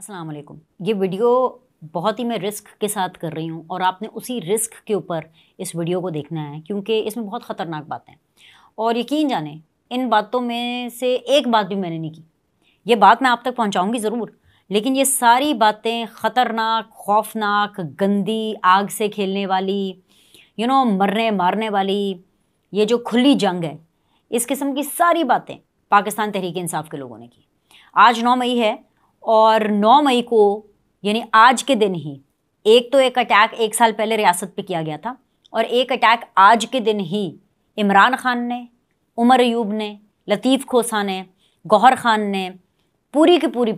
अस्सलाम वालेकुम। ये वीडियो बहुत ही मैं रिस्क के साथ कर रही हूँ और आपने उसी रिस्क के ऊपर इस वीडियो को देखना है क्योंकि इसमें बहुत ख़तरनाक बातें हैं और यकीन जाने इन बातों में से एक बात भी मैंने नहीं की। ये बात मैं आप तक पहुँचाऊँगी ज़रूर, लेकिन ये सारी बातें ख़तरनाक, खौफनाक, गंदी, आग से खेलने वाली, मरने मारने वाली, ये जो खुली जंग है, इस किस्म की सारी बातें पाकिस्तान तहरीक इंसाफ के लोगों ने की। आज 9 मई है और 9 मई को यानी आज के दिन ही एक अटैक 1 साल पहले रियासत पे किया गया था और एक अटैक आज के दिन ही इमरान खान ने, उमर अयूब ने, लतीफ़ खोसा ने, गौहर खान ने, पूरी की पूरी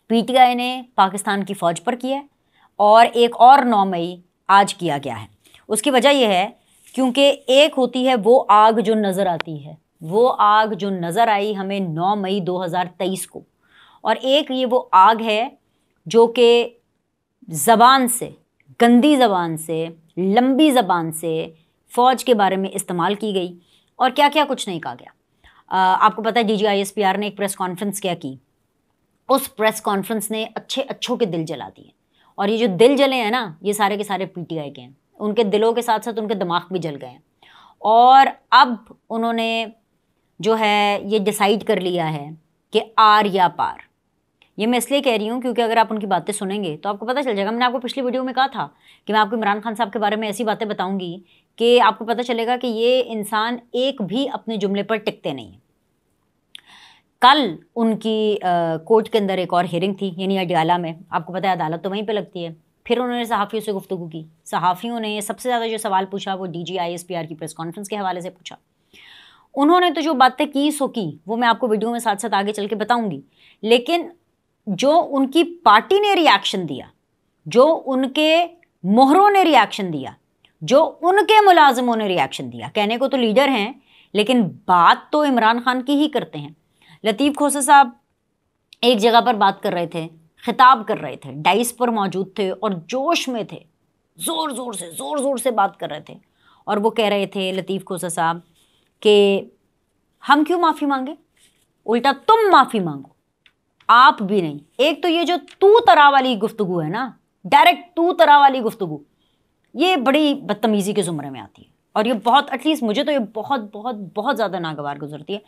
पीटीआई ने पाकिस्तान की फ़ौज पर किया है और एक और 9 मई आज किया गया है। उसकी वजह यह है क्योंकि एक होती है वो आग जो नज़र आती है, वो आग जो नज़र आई हमें 9 मई 2023 को, और एक ये वो आग है जो कि ज़बान से, गंदी ज़बान से, लंबी ज़बान से फ़ौज के बारे में इस्तेमाल की गई और क्या क्या कुछ नहीं कहा गया। आपको पता है DGISPR ने एक प्रेस कॉन्फ्रेंस क्या की। उस प्रेस कॉन्फ्रेंस ने अच्छों के दिल जला दिए और ये जो दिल जले हैं ना, ये सारे के सारे पीटीआई के हैं। उनके दिलों के साथ साथ उनके दिमाग भी जल गए हैं और अब उन्होंने जो है ये डिसाइड कर लिया है कि आर या पार। ये मैं इसलिए कह रही हूँ क्योंकि अगर आप उनकी बातें सुनेंगे तो आपको पता चल जाएगा। मैंने आपको पिछली वीडियो में कहा था कि मैं आपको इमरान खान साहब के बारे में ऐसी बातें बताऊंगी कि आपको पता चलेगा कि ये इंसान एक भी अपने जुमले पर टिकते नहीं हैं। कल उनकी कोर्ट के अंदर एक और हियरिंग थी, यानी अडियाला में। आपको पता है अदालत तो वहीं पर लगती है। फिर उन्होंने सहाफ़ियों से गुफ्तगू की। सहाफ़ियों ने सबसे ज़्यादा जो सवाल पूछा वो DGISPR की प्रेस कॉन्फ्रेंस के हवाले से पूछा। उन्होंने तो जो बातें की सो की, वो मैं आपको वीडियो में साथ साथ आगे चल के बताऊंगी, लेकिन जो उनकी पार्टी ने रिएक्शन दिया, जो उनके मोहरों ने रिएक्शन दिया, जो उनके मुलाजिमों ने रिएक्शन दिया, कहने को तो लीडर हैं लेकिन बात तो इमरान खान की ही करते हैं। लतीफ़ खोसा साहब एक जगह पर बात कर रहे थे, खिताब कर रहे थे, डाइस पर मौजूद थे और जोश में थे, ज़ोर ज़ोर से बात कर रहे थे और वो कह रहे थे लतीफ़ खोसा साहब कि हम क्यों माफ़ी मांगे, उल्टा तुम माफ़ी मांगो, आप भी नहीं। एक तो ये जो तू तरा वाली गुफ्तगू है ना, डायरेक्ट तू तरा वाली गुफ्तगू, ये बड़ी बदतमीज़ी के ज़ुमरे में आती है और ये बहुत, एटलीस्ट मुझे तो ये बहुत ज़्यादा नागवार गुजरती है।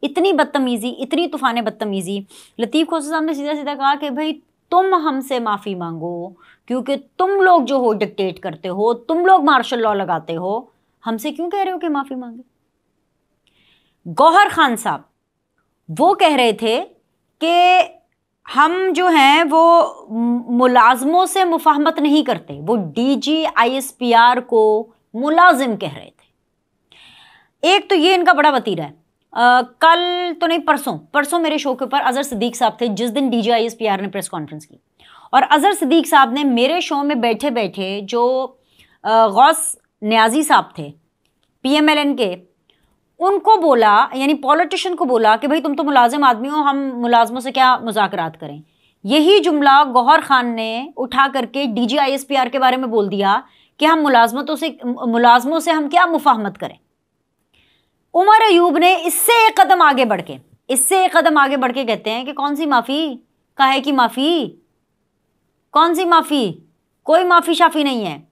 इतनी बदतमीज़ी, इतनी तूफ़ान बदतमीज़ी। लतीफ़ खोसा साहब ने सीधा सीधा कहा कि भाई तुम हमसे माफ़ी मांगो क्योंकि तुम लोग जो हो डिक्टेट करते हो, तुम लोग मार्शल लॉ लगाते हो, हमसे क्यों कह रहे हो कि माफ़ी मांगे। गौहर खान साहब वो कह रहे थे कि हम जो हैं वो मुलाजमों से मुफाहमत नहीं करते, वो DGISPR को मुलाजिम कह रहे थे। एक तो ये इनका बड़ा वतीरा है। कल तो नहीं, परसों मेरे शो के ऊपर अजहर सिद्दीक साहब थे जिस दिन DGISPR ने प्रेस कॉन्फ्रेंस की, और अजहर सिद्दीक साहब ने मेरे शो में बैठे बैठे जो गौस नियाजी साहब थे PMLN के, उनको बोला, यानी पॉलिटिशियन को बोला कि भाई तुम तो मुलाजिम आदमी हो, हम मुलाजमों से क्या मुज़ाकरात करें। यही जुमला गौहर खान ने उठा करके DGISPR के बारे में बोल दिया कि हम मुलाजमों से हम क्या मुफाहमत करें। उमर अयूब ने इससे एक कदम आगे बढ़ के कहते हैं कि कौन सी माफ़ी, काहे की माफ़ी, कौन सी माफ़ी, कोई माफ़ी शाफ़ी नहीं है।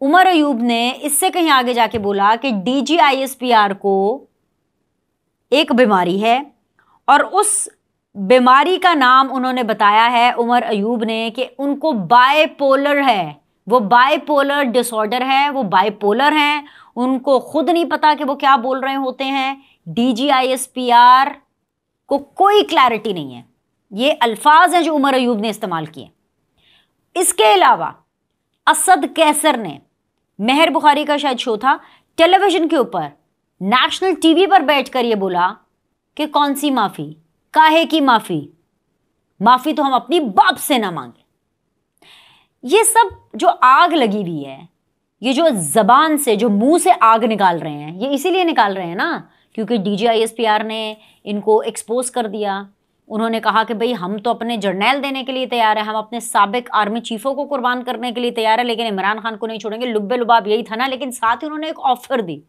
उमर अयूब ने इससे कहीं आगे जाके बोला कि DGISPR को एक बीमारी है और उस बीमारी का नाम उन्होंने बताया है, उमर अयूब ने, कि उनको बायपोलर है, वो बायपोलर डिसऑर्डर है, वो बायपोलर हैं, उनको खुद नहीं पता कि वो क्या बोल रहे होते हैं। DGISPR को कोई क्लैरिटी नहीं है। ये अल्फाज हैं जो उमर अयूब ने इस्तेमाल किए। इसके अलावा असद कैसर ने, मेहर बुखारी का शायद शो था, टेलीविजन के ऊपर नेशनल TV पर बैठकर ये बोला कि कौन सी माफ़ी, काहे की माफ़ी तो हम अपनी बाप से ना मांगे। ये सब जो आग लगी हुई है, ये जो ज़बान से, जो मुंह से आग निकाल रहे हैं, ये इसीलिए निकाल रहे हैं ना क्योंकि DGISPR ने इनको एक्सपोज कर दिया। उन्होंने कहा कि भाई हम तो अपने जर्नैल देने के लिए तैयार हैं, हम अपने साबिक आर्मी चीफों को कुर्बान करने के लिए तैयार है, लेकिन इमरान खान को नहीं छोड़ेंगे। लुब्बे लुबाब यही था ना। लेकिन साथ ही उन्होंने एक ऑफर दी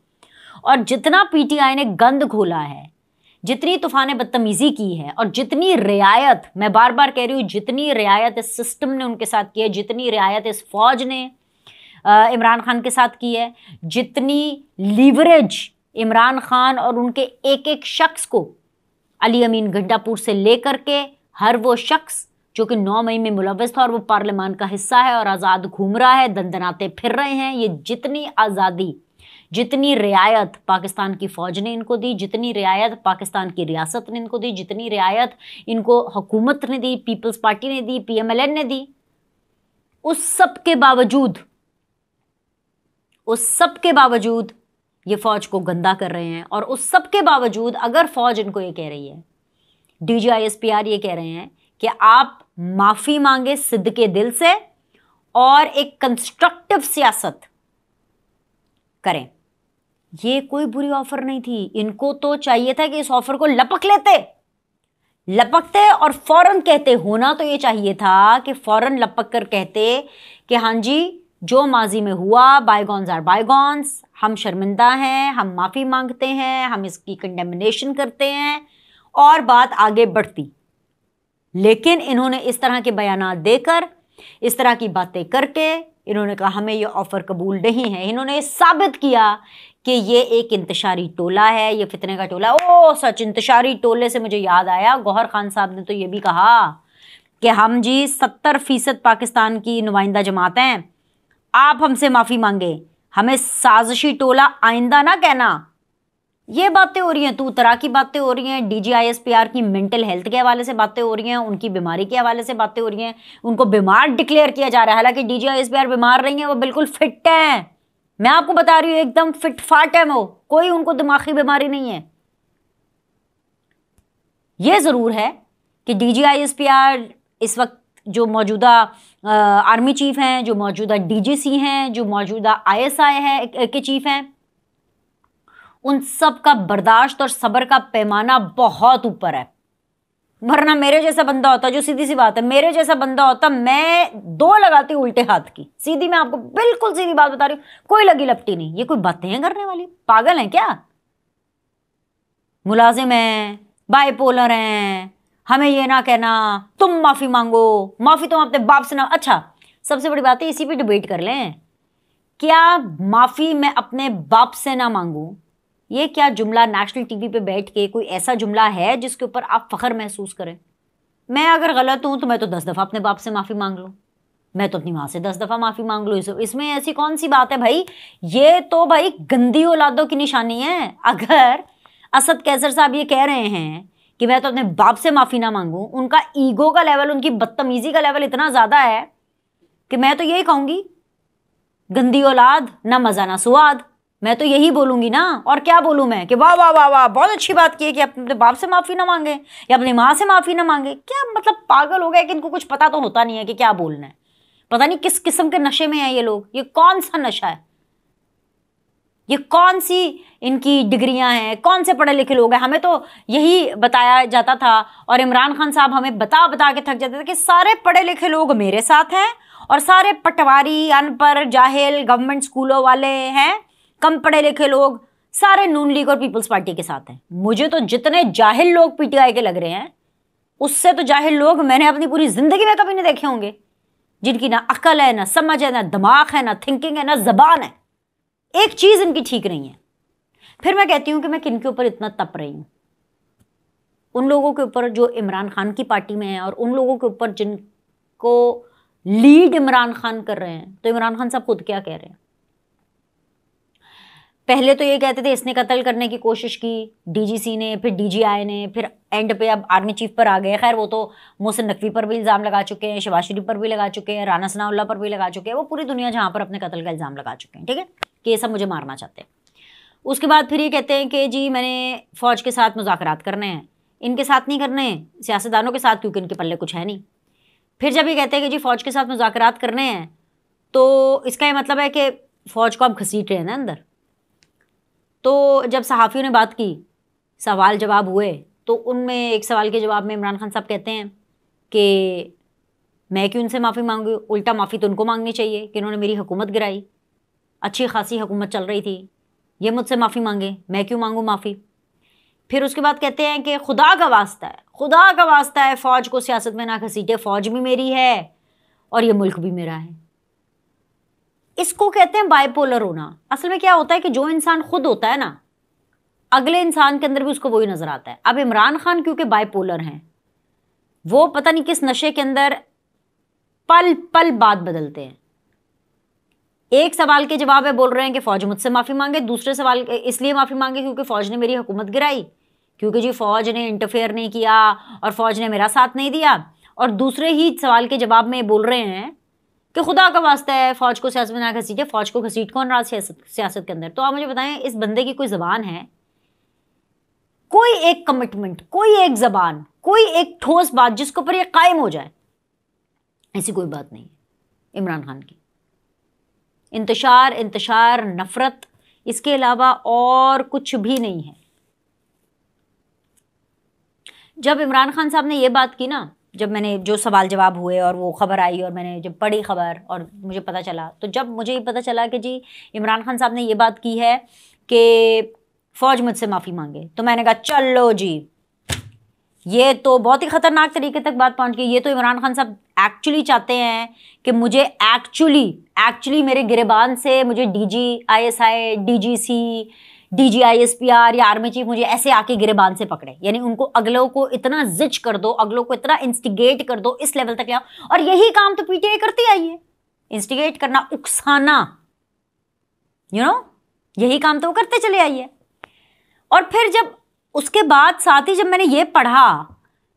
और जितना PTI ने गंद खोला है, जितनी तूफान बदतमीज़ी की है और जितनी रियायत, मैं बार बार कह रही हूँ, जितनी रियायत इस सिस्टम ने उनके साथ की है, जितनी रियायत इस फौज ने इमरान खान के साथ की है, जितनी लीवरेज इमरान खान और उनके एक एक शख्स को, अली अमीन गंडापुर से लेकर के हर वो शख्स जो कि 9 मई में मुलव्वस था और वो पार्लियामान का हिस्सा है और आज़ाद घूम रहा है, दंदनाते फिर रहे हैं, ये जितनी आज़ादी, जितनी रियायत पाकिस्तान की फ़ौज ने इनको दी, जितनी रियायत पाकिस्तान की रियासत ने इनको दी, जितनी रियायत इनको हुकूमत ने दी, पीपल्स पार्टी ने दी, PMLN ने दी, उस सब के बावजूद ये फ़ौज को गंदा कर रहे हैं। और उस सब के बावजूद अगर फ़ौज इनको ये कह रही है, DGISPR ये कह रहे हैं कि आप माफ़ी मांगे सिद्ध के दिल से और एक कंस्ट्रक्टिव सियासत करें, ये कोई बुरी ऑफर नहीं थी। इनको तो चाहिए था कि इस ऑफर को लपकते और फौरन कहते। होना तो ये चाहिए था कि फौरन लपक कर कहते कि हाँ जी, जो माजी में हुआ, बायगॉन्स आर बायगॉन्स, हम शर्मिंदा हैं, हम माफ़ी मांगते हैं, हम इसकी कंडेमनेशन करते हैं, और बात आगे बढ़ती। लेकिन इन्होंने इस तरह के बयानात देकर, इस तरह की बातें करके, इन्होंने कहा हमें ये ऑफ़र कबूल नहीं है। इन्होंने साबित किया कि ये एक इंतशारी टोला है, ये फितने का टोला। ओ सच, इंतशारी टोले से मुझे याद आया, गौहर खान साहब ने तो ये भी कहा कि हम जी 70% पाकिस्तान की नुमाइंदा जमात हैं, आप हमसे माफ़ी मांगे, हमें साजिशी टोला आइंदा ना कहना। ये बातें हो रही हैं, तू तरह की बातें हो रही हैं, DGISPR की मेंटल हेल्थ के हवाले से बातें हो रही हैं, उनकी बीमारी के हवाले से बातें हो रही हैं, उनको बीमार डिक्लेयर किया जा रहा है। हालांकि DGISPR बीमार नहीं है, वो बिल्कुल फिट है। मैं आपको बता रही हूँ, एकदम फिट फाट है वो, कोई उनको दिमागी बीमारी नहीं है। ये ज़रूर है कि DGISPR इस वक्त जो मौजूदा आर्मी चीफ हैं, जो मौजूदा DGC हैं, जो मौजूदा ISI है के चीफ हैं, उन सब का बर्दाश्त और सब्र का पैमाना बहुत ऊपर है। वरना मेरे जैसा बंदा होता, जो सीधी सी बात है, मेरे जैसा बंदा होता, मैं 2 लगाती उल्टे हाथ की। सीधी, मैं आपको बिल्कुल सीधी बात बता रही हूँ, कोई लगी लपटी नहीं। ये कोई बातें हैं करने वाली? पागल हैं क्या? मुलाजिम हैं, बाइपोलर हैं, हमें ये ना कहना, तुम माफ़ी मांगो, माफ़ी तुम अपने बाप से ना। अच्छा, सबसे बड़ी बात है, इसी पे डिबेट कर लें, क्या माफ़ी मैं अपने बाप से ना मांगूं, ये क्या जुमला नेशनल टीवी पे बैठ के कोई ऐसा जुमला है जिसके ऊपर आप फ़ख्र महसूस करें? मैं अगर गलत हूं तो मैं तो 10 दफ़ा अपने बाप से माफ़ी मांग लूं, मैं तो अपनी माँ से 10 दफ़ा माफ़ी मांग लूं। इसमें ऐसी कौन सी बात है भाई? ये तो भाई गंदी औलादों की निशानी है। अगर असद कैसर साहब ये कह रहे हैं कि मैं तो अपने बाप से माफ़ी ना मांगूं, उनका ईगो का लेवल, उनकी बदतमीज़ी का लेवल इतना ज़्यादा है कि मैं तो यही कहूँगी, गंदी औलाद, ना मज़ा ना स्वाद। मैं तो यही बोलूंगी ना, और क्या बोलूं मैं कि वाह वाह वाह वाह, बहुत अच्छी बात की है कि अपने बाप से माफ़ी ना मांगे या अपनी माँ से माफ़ी ना मांगे। क्या मतलब पागल हो गए कि इनको कुछ पता तो होता नहीं है कि क्या बोलना है। पता नहीं किस किस्म के नशे में हैं ये लोग। ये कौन सा नशा है? ये कौन सी इनकी डिग्रियां हैं? कौन से पढ़े लिखे लोग हैं? हमें तो यही बताया जाता था, और इमरान खान साहब हमें बता बता के थक जाते थे कि सारे पढ़े लिखे लोग मेरे साथ हैं और सारे पटवारी, अनपढ़, जाहिल, गवर्नमेंट स्कूलों वाले हैं, कम पढ़े लिखे लोग सारे नून लीग और पीपल्स पार्टी के साथ हैं। मुझे तो जितने जाहिल लोग PTI के लग रहे हैं, उससे तो जाहिल लोग मैंने अपनी पूरी जिंदगी में कभी नहीं देखे होंगे, जिनकी ना अकल है, ना समझ है, ना दिमाग है, ना थिंकिंग है, ना जबान है। एक चीज इनकी ठीक नहीं है। फिर मैं कहती हूं कि मैं किन के ऊपर इतना तप रही हूं? उन लोगों के ऊपर जो इमरान खान की पार्टी में है, और उन लोगों के ऊपर जिनको लीड इमरान खान कर रहे हैं। तो इमरान खान साहब खुद क्या कह रहे हैं? पहले तो ये कहते थे इसने कत्ल करने की कोशिश की, DGC ने, फिर DGI ने, फिर एंड पे अब आर्मी चीफ पर आ गए। खैर वो तो मोहसिन नकवी पर भी इल्ज़ाम लगा चुके हैं, शहबाज शरीफ पर भी लगा चुके हैं, राना सनाउल्लाह पर भी लगा चुके हैं, वो पूरी दुनिया जहाँ पर अपने कत्ल का इल्ज़ाम लगा चुके हैं, ठीक है, कि ये सब मुझे मारना चाहते हैं। उसके बाद फिर ये कहते हैं कि जी मैंने फ़ौज के साथ मुज़ाकरात करने हैं। इनके साथ नहीं करने, सियासतदानों के साथ, क्योंकि इनके पल्ले कुछ है नहीं। फिर जब ये कहते हैं कि जी फ़ौज के साथ मुज़ाकरात करने हैं, तो इसका ये मतलब है कि फ़ौज को आप घसीट रहे हैं ना अंदर। तो जब सहाफ़ियों ने बात की, सवाल जवाब हुए, तो उनमें एक सवाल के जवाब में इमरान खान साहब कहते हैं कि मैं क्यों उनसे माफ़ी मांगूँ, उल्टा माफ़ी तो उनको मांगनी चाहिए कि इन्होंने मेरी हुकूमत गिराई, अच्छी खासी हुकूमत चल रही थी, ये मुझसे माफ़ी मांगे, मैं क्यों मांगूँ माफ़ी। फिर उसके बाद कहते हैं कि खुदा का वास्ता है, खुदा का वास्ता है, फ़ौज को सियासत में ना घसीटे, फ़ौज भी मेरी है और ये मुल्क भी मेरा है। इसको कहते हैं बाइपोलर होना। असल में क्या होता है कि जो इंसान खुद होता है ना, अगले इंसान के अंदर भी उसको वही नज़र आता है। अब इमरान खान क्योंकि बाइपोलर हैं, वो पता नहीं किस नशे के अंदर पल पल बात बदलते हैं। एक सवाल के जवाब में बोल रहे हैं कि फ़ौज मुझसे माफ़ी मांगे, दूसरे सवाल इसलिए माफ़ी मांगे क्योंकि फ़ौज ने मेरी हुकूमत गिराई, क्योंकि जी फ़ौज ने इंटरफेयर नहीं किया और फ़ौज ने मेरा साथ नहीं दिया, और दूसरे ही सवाल के जवाब में बोल रहे हैं कि खुदा का वास्ता है, फ़ौज को सियासत में ना घसीटे। फ़ौज को घसीट कौन रहा सियासत के अंदर? तो आप मुझे बताएं, इस बंदे की कोई ज़बान है, कोई एक कमिटमेंट, कोई एक ज़बान, कोई एक ठोस बात जिसके ऊपर ये कायम हो जाए? ऐसी कोई बात नहीं है इमरान खान की। इंतशार, नफरत, इसके अलावा और कुछ भी नहीं है। जब इमरान खान साहब ने ये बात की ना, जब मैंने जो सवाल जवाब हुए और वो खबर आई और मैंने जब पढ़ी खबर और मुझे पता चला, तो जब मुझे ये पता चला कि जी इमरान खान साहब ने ये बात की है कि फ़ौज मुझसे माफ़ी मांगे, तो मैंने कहा चलो जी, ये तो बहुत ही ख़तरनाक तरीके तक बात पहुंच गई। ये तो इमरान खान साहब एक्चुअली चाहते हैं कि मुझे एक्चुअली मेरे गिरबान से मुझे DGISI, DGC, DGISPR या आर्मी चीफ मुझे ऐसे आके गिरबान से पकड़े, यानी उनको अगलों को इतना जिच कर दो, अगलों को इतना इंस्टिगेट कर दो, इस लेवल तक ले आओ। और यही काम तो PTI करती आई है, इंस्टिगेट करना, उकसाना, यही काम तो वो करते चले आई है। और फिर जब उसके बाद साथ ही जब मैंने ये पढ़ा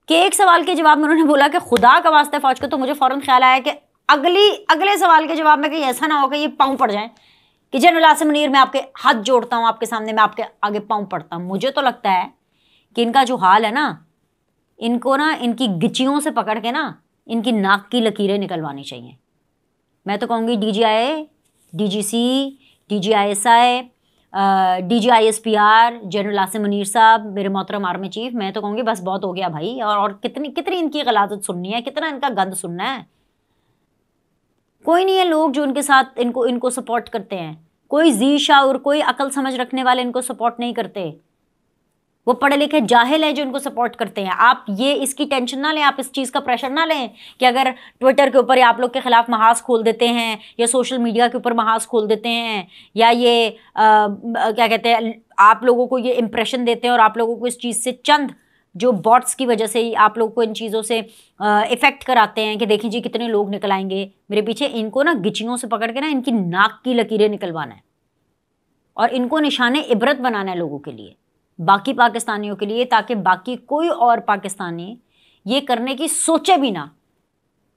कि एक सवाल के जवाब में उन्होंने बोला कि खुदा का वास्ता है फ़ौज को, तो मुझे फ़ौरन ख्याल आया कि अगले सवाल के जवाब में कहीं ऐसा ना हो कि ये पाँव पड़ जाए कि जनरल आसिम मुनीर, मैं आपके हाथ जोड़ता हूँ, आपके सामने मैं आपके आगे पाँव पड़ता हूँ। मुझे तो लगता है कि इनका जो हाल है ना, इनको ना इनकी गिचियों से पकड़ के ना इनकी नाक की लकीरें निकलवानी चाहिए। मैं तो कहूँगी DGI, DGC, DGISI, DGISPR, general Asim Munir साहब, मेरे मोहतरम आर्मी चीफ, मैं तो कहूँगी बस बहुत हो गया भाई। और कितनी इनकी गलाजत सुननी है, कितना इनका गंद सुनना है? कोई नहीं है लोग जो उनके साथ इनको सपोर्ट करते हैं, कोई जी शाउर, कोई अकल समझ रखने वाले इनको सपोर्ट नहीं करते। वो पढ़े लिखे जाहिल है जो इनको सपोर्ट करते हैं। आप ये इसकी टेंशन ना लें, आप इस चीज़ का प्रेशर ना लें कि अगर ट्विटर के ऊपर आप लोग के ख़िलाफ़ महाज खोल देते हैं या सोशल मीडिया के ऊपर महाज खोल देते हैं या ये क्या कहते हैं, आप लोगों को ये इम्प्रेशन देते हैं और आप लोगों को इस चीज़ से चंद जो बॉट्स की वजह से ही आप लोग को इन चीज़ों से इफ़ेक्ट कराते हैं कि देखिए जी कितने लोग निकल आएंगे मेरे पीछे। इनको ना गिचियों से पकड़ के ना इनकी नाक की लकीरें निकलवाना है और इनको निशाने इबरत बनाना है लोगों के लिए, बाकी पाकिस्तानियों के लिए, ताकि बाकी कोई और पाकिस्तानी ये करने की सोचे भी ना,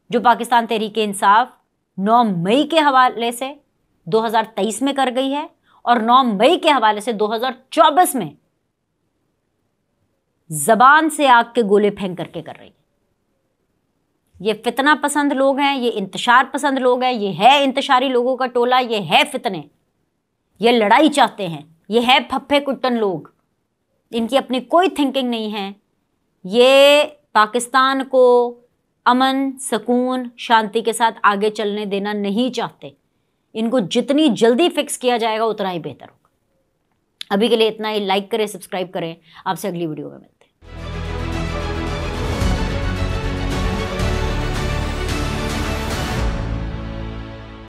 जो पाकिस्तान तहरीक इंसाफ 9 मई के हवाले से 2023 में कर गई है और 9 मई के हवाले से 2024 में जबान से आग के गोले फेंक करके कर रही है। ये फितना पसंद लोग हैं, ये इंतशार पसंद लोग हैं, ये है इंतशारी लोगों का टोला, ये है फितने, ये लड़ाई चाहते हैं, ये है फप्फे कुट्टन लोग, इनकी अपनी कोई थिंकिंग नहीं है। ये पाकिस्तान को अमन, सुकून, शांति के साथ आगे चलने देना नहीं चाहते। इनको जितनी जल्दी फिक्स किया जाएगा उतना ही बेहतर होगा। अभी के लिए इतना ही। लाइक करें, सब्सक्राइब करें। आपसे अगली वीडियो में मिलते हैं।